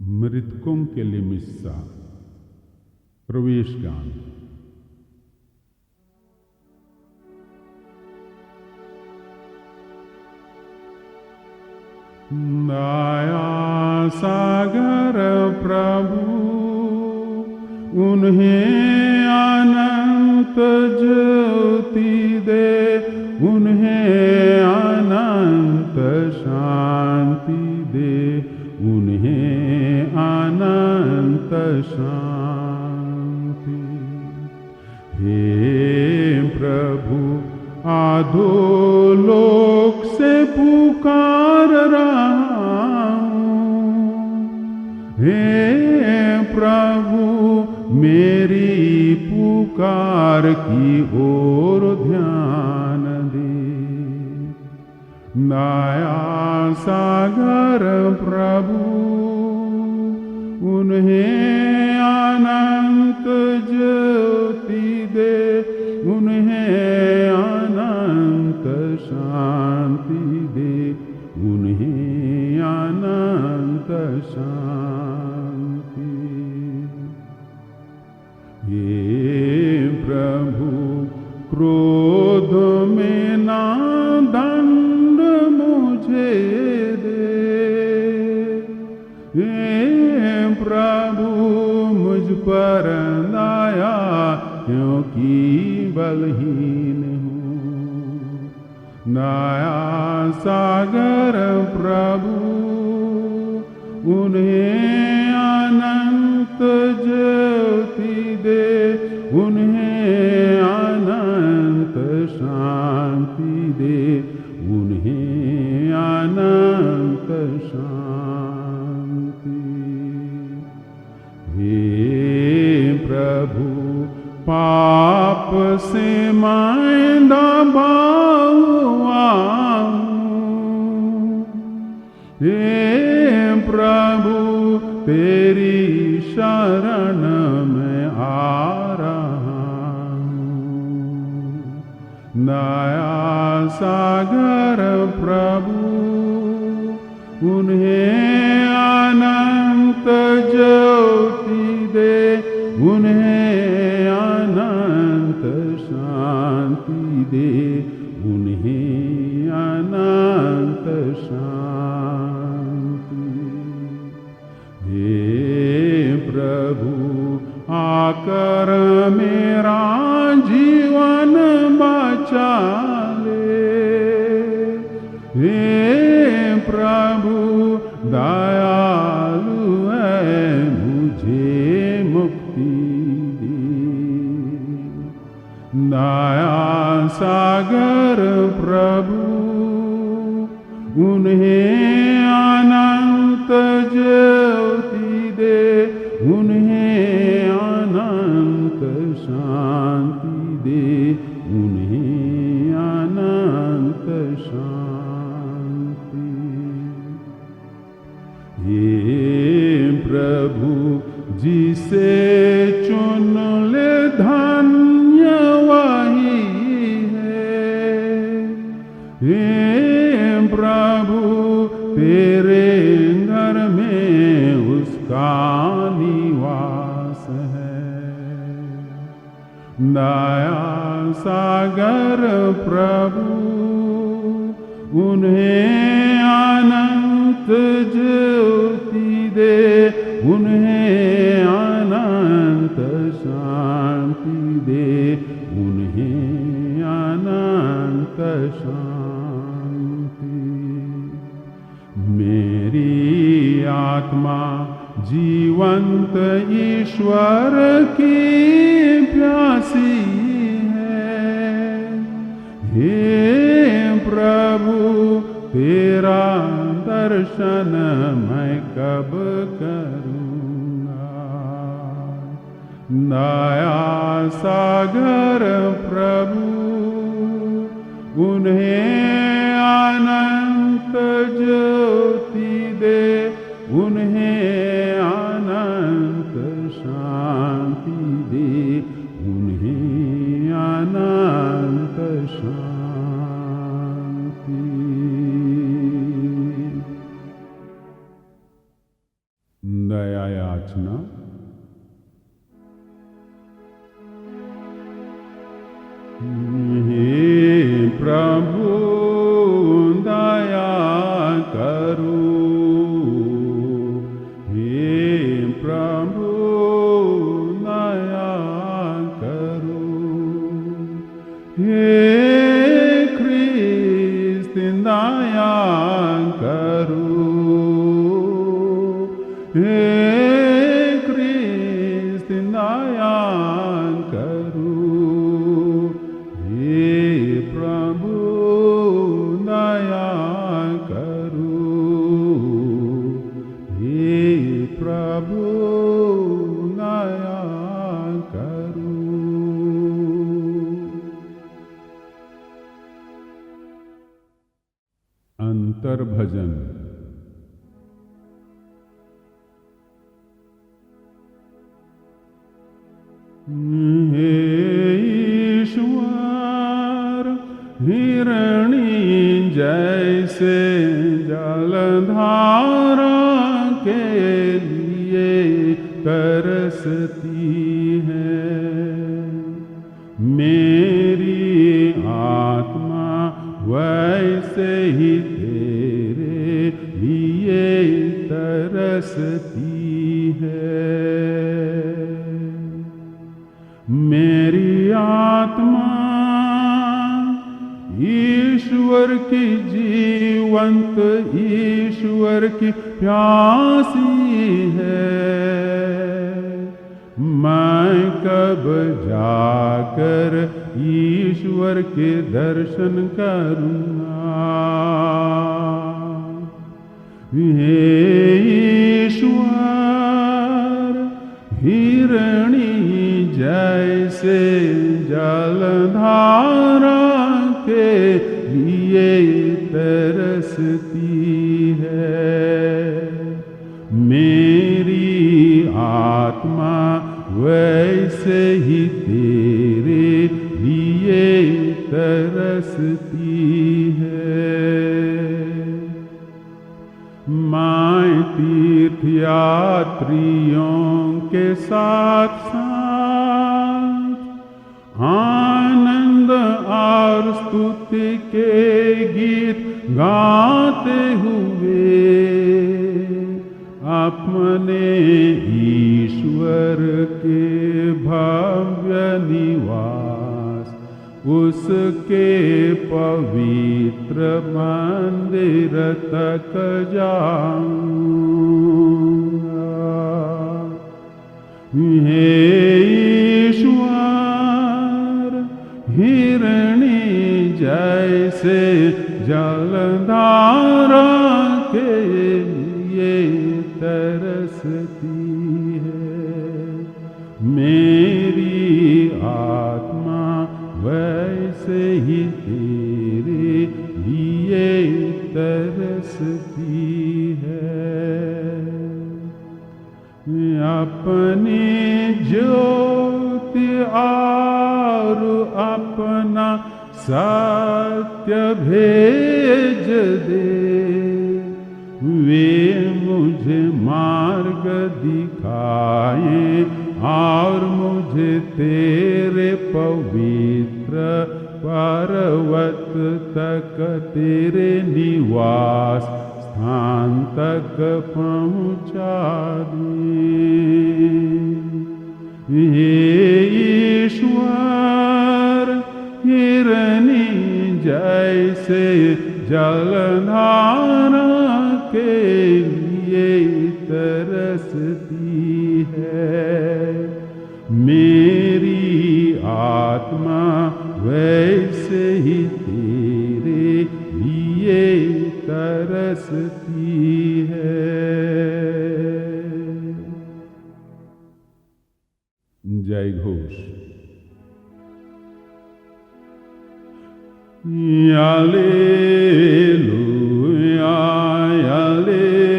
मृतकों के लिए मिस्सा प्रवेश गान। दया सागर प्रभु उन्हें अनंत ज्योति दे, उन्हें अनंत शांति दे, उन्हें अनंत शांति। हे प्रभु अधोलोक से पुकार रहा हूँ, हे प्रभु मेरी पुकार की ओर ध्यान दे। दया सागर प्रभु उन्हें अनंत ज्योति दे, उन्हें अनंत शांति दे, उन्हें अनंत शांति। हे प्रभु क्रोध में ना दंड मुझे दे, हे प्रभु मुझ पर दया क्योंकि बलहीन हूँ। दया सागर प्रभु उन्हें अनंत ज्योति दे, उन्हें अनंत शांति दे, उन्हें अनंत शांति। हे प्रभु पाप से मैं दबा हुआ हूँ, हे प्रभु तेरी शरण में आ रहा हूँ। दया सागर प्रभु उन्हें अनंत ज्योति दे, उन्हें अनंत शांति दे, उन्हें अनंत शांति। हे प्रभु आकर मेरा जीवन बचा ले, हे प्रभु दयालु है मुझे मुक्ति दे। दया सागर प्रभु उन्हें अनंत ज्योति दे, उन्हें अनंत शांति दे, उन्हें अनंत शांति। हे प्रभु जिसे चुन ले धन्य वही है, हे प्रभु तेरे घर में उसका निवास है। दया सागर प्रभु उन्हें अनंत ज्योति दे, उन्हें अनंत शांति दे, उन्हें अनंत शांति। मेरी आत्मा जीवंत ईश्वर की प्यासी है, हे प्रभु तेरा दर्शन मैं कब करूँगा। दया सागर प्रभु उन्हें अनंत ज्योति दे, उन्हें अनंत शांति दे, उन्हें अनंत शांति। दया याचना। हे प्रभु दया करो, हे प्रभु दया करो, हे ख्रिस्त दया करो, हे ख्रिस्त दया करो, हे प्रभु दया करो, हे प्रभु दया करो। अंतर भजन। हे ईश्वर हिरणी जैसे जलधारा के लिए तरसती है, मेरी आत्मा वैसे ही तेरे लिए तरसती है। मेरी आत्मा ईश्वर की जीवंत ईश्वर की प्यासी है। मैं कब जाकर ईश्वर के दर्शन करूँगा। हे ईश्वर हिरणी जैसे जलधारा के लिए तरसती है, मेरी आत्मा वैसे ही तेरे लिए तरसती है। मैं तीर्थयात्रियों के साथ साथ आनंद और स्तुति के गीत गाते हुए अपने ईश्वर के भव्य निवास उसके पवित्र मंदिर तक जाऊंगा। हे ईश्वर हिरणी जैसे जलधारा के लिए तरसती है, मेरी आत्मा वैसे ही तेरे लिए तरसती है। अपनी ज्योति और अपना सत्य भेज दे, वे मुझे मार्ग दिखाए और मुझे तेरे पवित्र पर्वत तक तेरे निवास स्थान तक पहुँचा दे। हे ईश्वर हिरणी जैसे जलधारा के लिए तरसती है, मेरी आत्मा वैसे ही तेरे लिए तरसती है। जय घोष। Alleluia, Alleluia,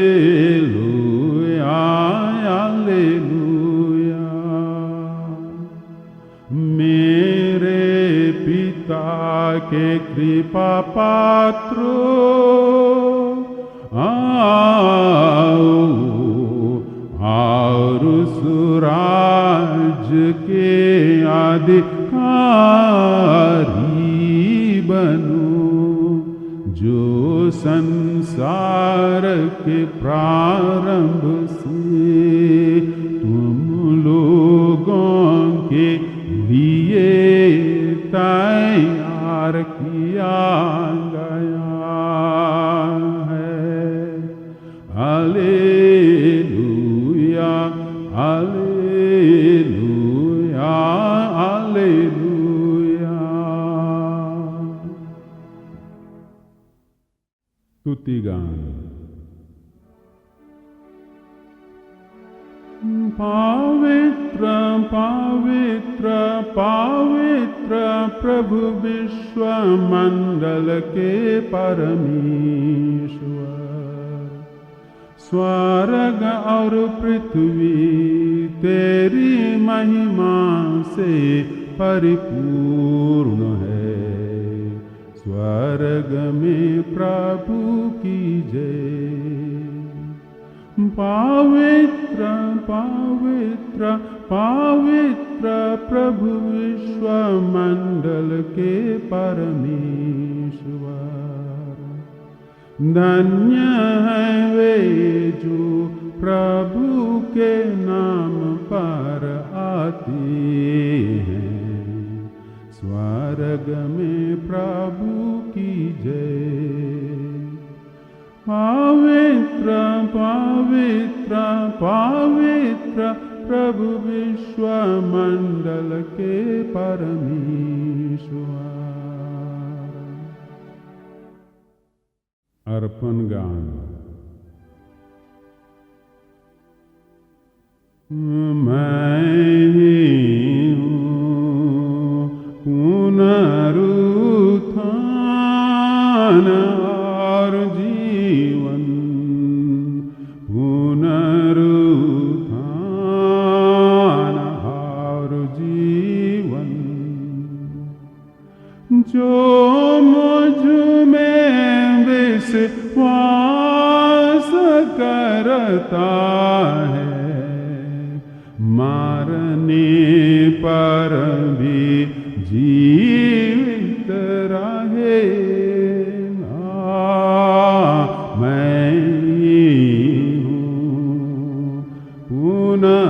Alleluia। मेरे पिता के कृपा पात्रों, आओ और सुराज के अधिकारी बनूं, जो संसार के प्रारंभ से तुम लोगों के लिए तैयार किया गया है। Hallelujah, hallelujah, hallelujah. स्तुति गान। पवित्र पवित्र पवित्र प्रभु विश्व मंडल के परमेश्वर, स्वर्ग और पृथ्वी तेरी महिमा से परिपूर्ण है। स्वर्ग में प्रभु की जय। पवित्र पवित्र पवित्र प्रभु विश्व मंडल के परमेश्वर, धन्य है वे जो प्रभु के नाम पर आते हैं। स्वर्ग में प्रभु की जय। पवित्र पवित्र पवित्र प्रभु विश्व मंडल के परमेश्वर। अर्पण गान। मैं ही हूँ पुनरुत्थान और जीवन, पुनरुत्थान और जीवन। जो मुझ में विश्वास करता है, मारने पर भी जीवित रहेगा। मैं ही हूँ पुनरुत्थान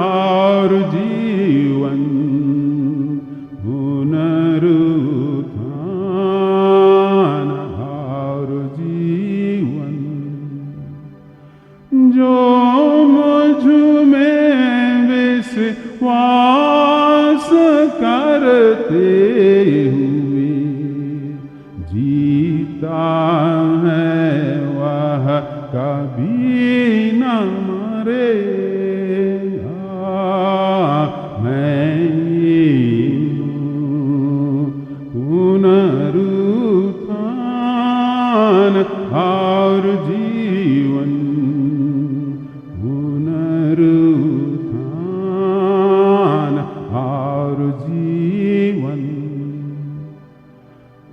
और जीवन, पुनरुत्थान और जीवन। जो मुझ में विश्वास करते हुए जीता है, वह कभी न मरेगा। मैं ही हूँ पुनरुत्थान और जीवन, पुनरुत्थान और जीवन।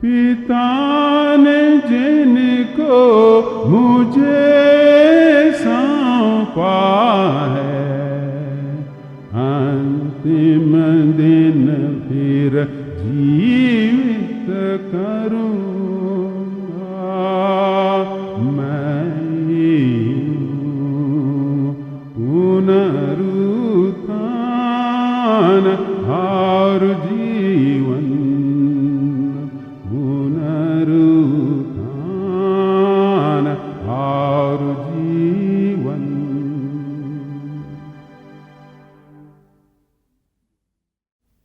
पिता ने जिनको मुझे सौंपा है, अंतिम दिन फिर जीवित करूँगा। मैं ही हूँ पुनरुत्थान और जीवन, पुनरुत्थान और जीवन।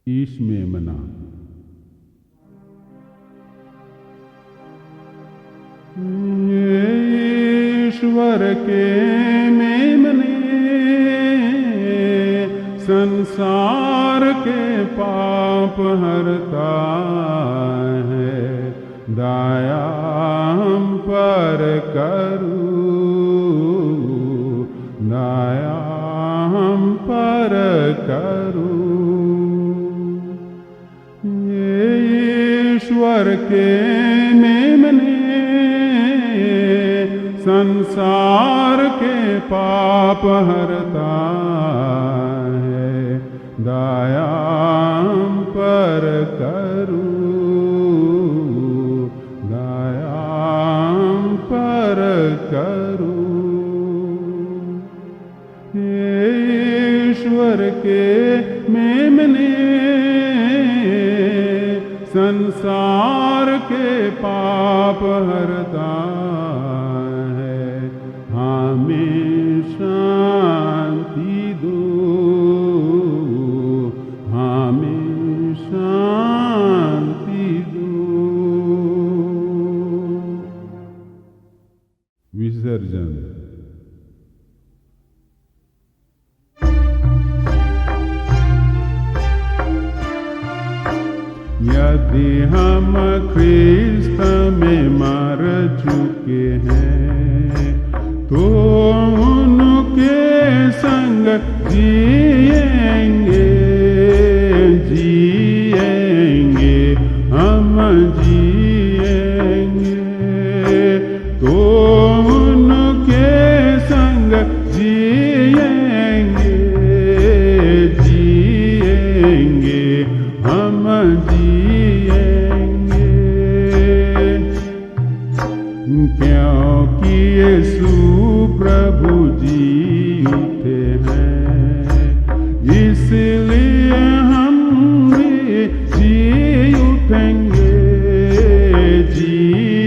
ईश में मना। ईश्वर के मेमने संसार के पाप हरता है, दया हम पर करू, दया हम पर करू। ये ईश्वर के मेमने संसार के पाप हरता है, दया हम पर करूं, दया हम पर करूं। ईश्वर के मेमने संसार के पाप हरता है, हमें शांति दो, हमें शांति दो। विसर्जन। यदि हम ख्रिस्त में मर चुके हैं, तो उनके संग जिएंगे, जिएंगे, हम जिएंगे, तो उनके संग जिएंगे, जिएंगे, हम जिएंगे। क्योंकि यीशु प्रभु जी उठे हैं, इसलिए हम भी जी उठेंगे, जी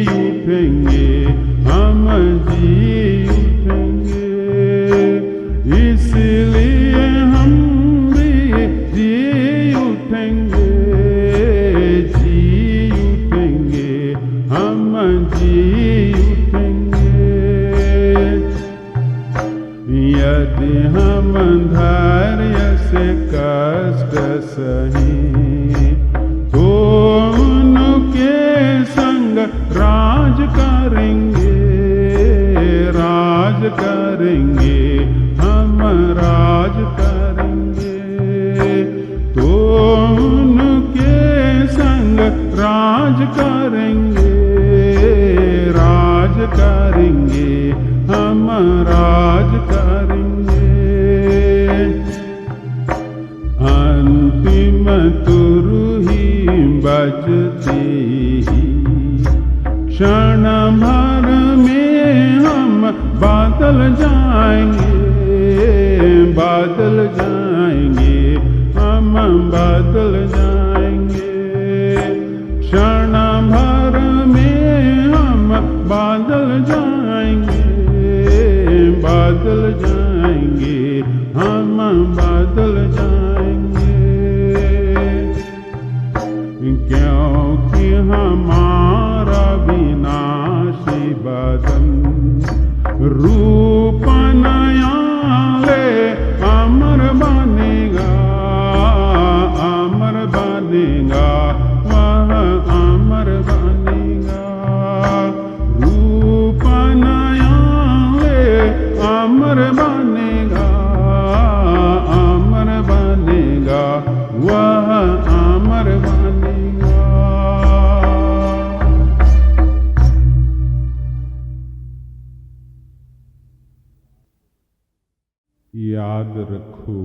उठेंगे, हम जी उठेंगे, इसलिए हम भी जी उठेंगे, जी उठेंगे, हम जी उठेंगे। यदि हम धैर्य से कष्ट सही, तो उनके संग राज करेंगे, राज करेंगे, हम राज करेंगे, तो उनके संग राज करेंगे, राज करेंगे, हम राज करेंगे। अंतिम तुरही बजते ही क्षण भर में हम बादल जाएंगे, बादल जाएंगे, हम बादल जाएंगे, क्षण भर में हम बादल जाएंगे, बादल जाएंगे, हम बादल जाएंगे। क्योंकि हमारा विनाशी बदन रूप नया ले अमर बनेगा, अमर बनेगा, वह अमर बनेगा। रूप नया ले अमर बनेगा, अमर बनेगा, वह अमर बनेगा। याद रखो,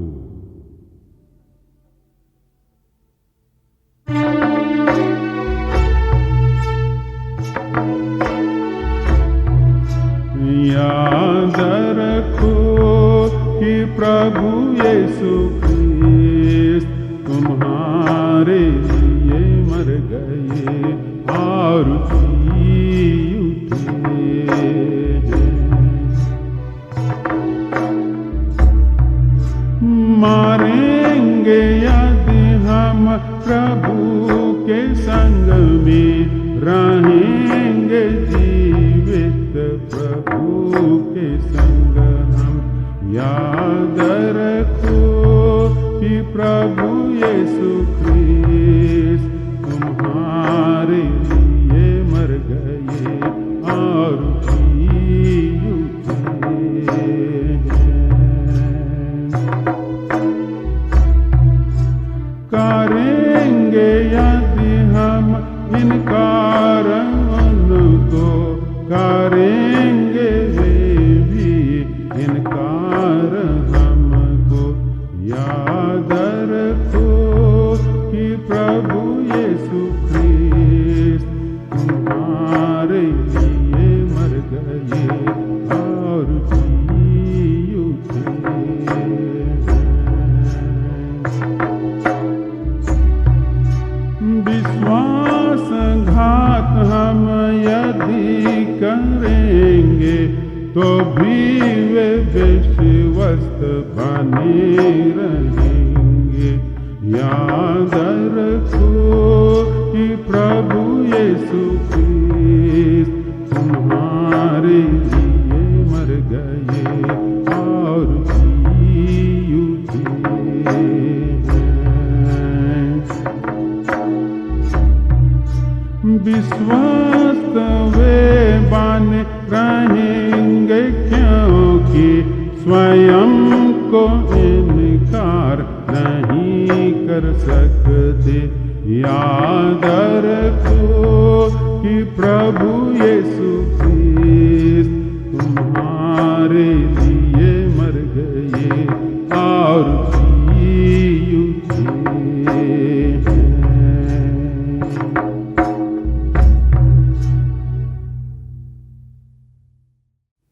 याद रखो कि प्रभु यीशु ख्रिस्त तुम्हारे लिए मर गए और जी उठे हैं। मारेंगे यदि हम प्रभु के संग में रहेंगे, जीवित प्रभु के संग हम। याद रखो कि प्रभु यीशु ख्रिस्त तुम्हारे लिए मर गए और जी उठे हैं। करेंगे यदि हम इनकार उनको, करेंगे और जी उठे विश्वासघात हम यदि करेंगे तो भी वे विश्वस्त बने रहेंगे। याद रखो कि प्रभु यीशु क्रिस्त तुम्हारे लिए मर गए और जी उठे हैं। विश्वस्त वे बने रहेंगे क्योंकि स्वयं को इनकार नहीं कर सकते। याद रखो कि प्रभु यीशु क्रिस्त तुम्हारे लिए मर गए और जी उठे हैं।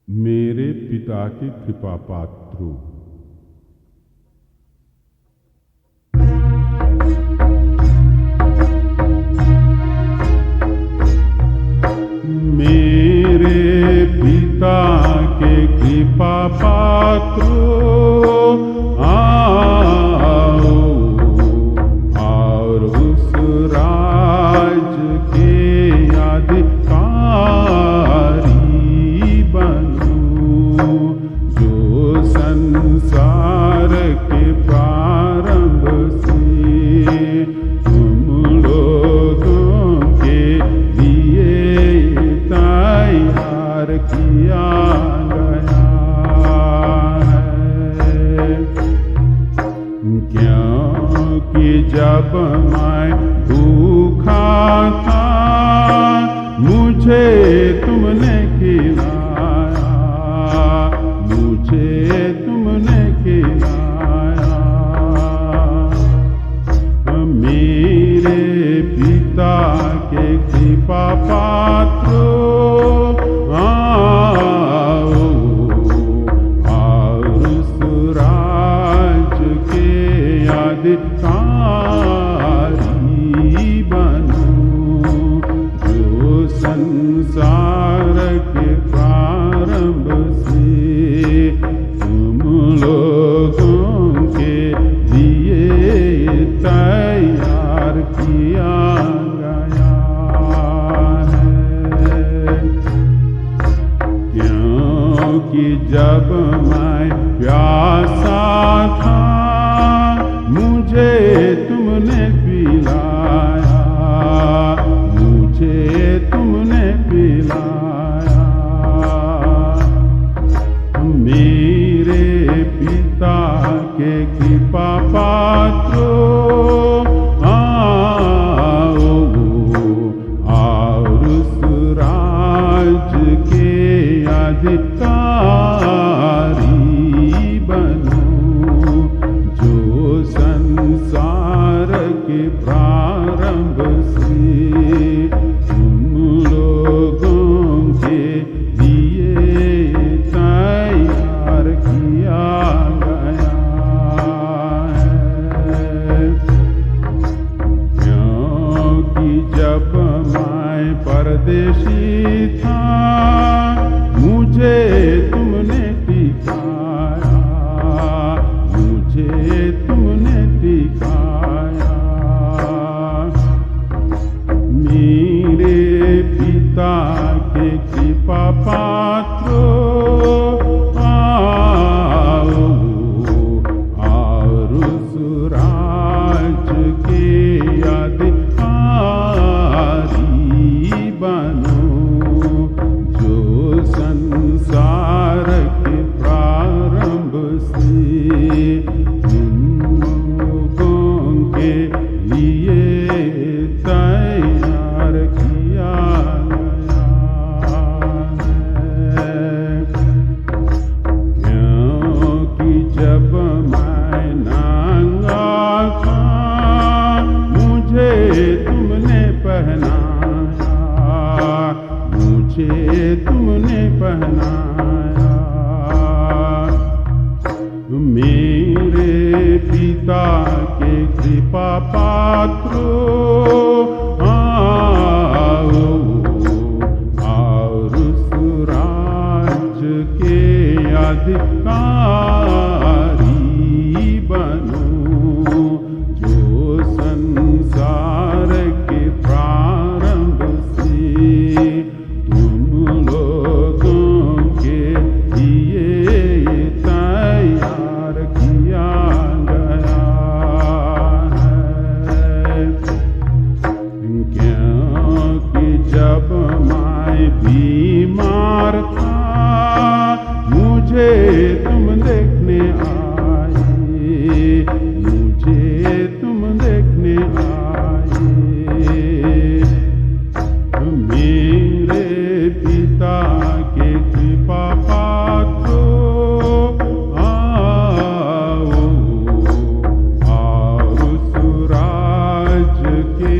मेरे पिता के कृपा पात्रों, मेरे पिता के कृपा पात्रों, आओ और उस राज के अधिकारी बनो जो संसार के प्रारंभ से तुम लोगों के लिए तैयार किया गया है। क्योंकि जब मैं भूखा था मुझे तुमने खिलाया, मुझे तुमने खिलाया। मेरे पिता के कृपा पात्रों, आओ और उस राज के अधिकारी बनो जो संसार के प्रारंभ से तुम लोगों के लिए तैयार किया गया है। क्योंकि जब मैं प्यासा था मुझे तुमने पिलाया, मुझे तुमने पिलाया। मेरे पिता के कृपा पात्रों, आओ और उस राज के अधिकारी बनो जो संसार के प्रारंभ से तुम लोगों के लिए तैयार किया गया है। क्योंकि जब मैं परदेशी था मुझे तुमने पिता के कृपा पात्रो आओ और सुराज के अधिकारी बनो, जो संसार के प्रारंभ से तुम लोगों के लिए तैयार किया गया है। क्योंकि जब मैं बीमार था मुझे तुम देखने आए, मुझे तुम देखने आए। मेरे पिता के कृपा पात्रो आओ और सुराज के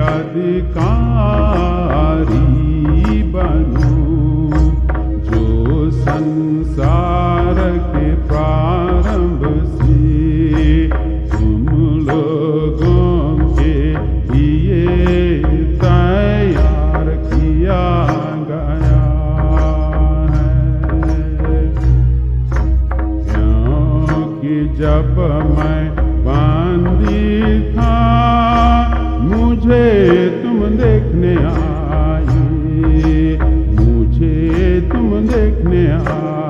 अधिकारी बनो, जो संसार के प्रारंभ से तुम लोगों के लिए तैयार किया गया है। क्योंकि जब मैं बंदी था मुझे तुम देखने आए, मुझे तुम देखने आए।